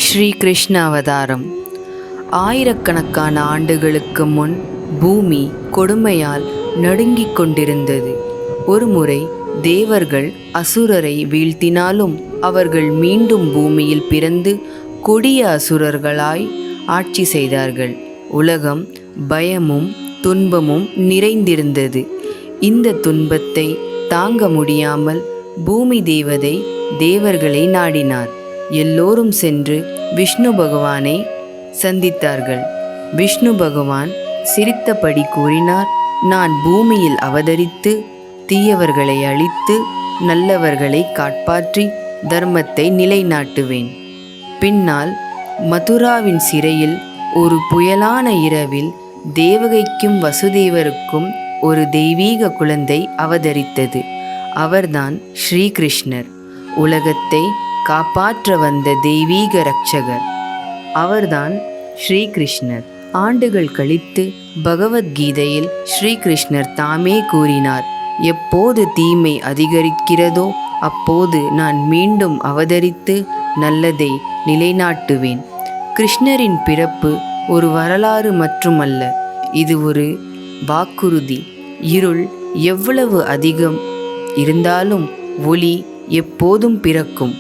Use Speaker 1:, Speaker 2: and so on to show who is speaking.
Speaker 1: ஸ்ரீ கிருஷ்ண அவதாரம். ஆயிரக்கணக்கான ஆண்டுகளுக்கு முன் பூமி கொடுமையால் நடுங்கிக் கொண்டிருந்தது. ஒருமுறை தேவர்கள் அசுரரை வீழ்த்தினாலும் அவர்கள் மீண்டும் பூமியில் பிறந்து கொடிய அசுரர்களாய் ஆட்சி செய்தார்கள். உலகம் பயமும் துன்பமும் நிறைந்திருந்தது. இந்த துன்பத்தை தாங்க முடியாமல் பூமி தேவதை தேவர்களை நாடினார். எல்லோரும் சென்று விஷ்ணு பகவானை சந்தித்தார்கள். விஷ்ணு பகவான் சிரித்தபடி கூறினார், நான் பூமியில் அவதரித்து தீயவர்களை அழித்து நல்லவர்களை காப்பாற்றி தர்மத்தை நிலைநாட்டுவேன். பின்னால் மதுராவின் சிறையில் ஒரு புயலான இரவில் தேவகைக்கும் வசுதேவருக்கும் ஒரு தெய்வீக குழந்தை அவதரித்தது. அவர்தான் ஸ்ரீகிருஷ்ணர். உலகத்தை காப்பாற்ற வந்த தெய்வீக இரட்சகர் அவர்தான் ஸ்ரீகிருஷ்ணர். ஆண்டுகள் கழித்து பகவத்கீதையில் ஸ்ரீகிருஷ்ணர் தாமே கூறினார், எப்போது தீமை அதிகரிக்கிறதோ அப்போது நான் மீண்டும் அவதரித்து நல்லதை நிலைநாட்டுவேன். கிருஷ்ணரின் பிறப்பு ஒரு வரலாறு மட்டுமல்ல, இது ஒரு வாக்குறுதி. இருள் எவ்வளவு அதிகம் இருந்தாலும் ஒளி எப்போதும் பிறக்கும்.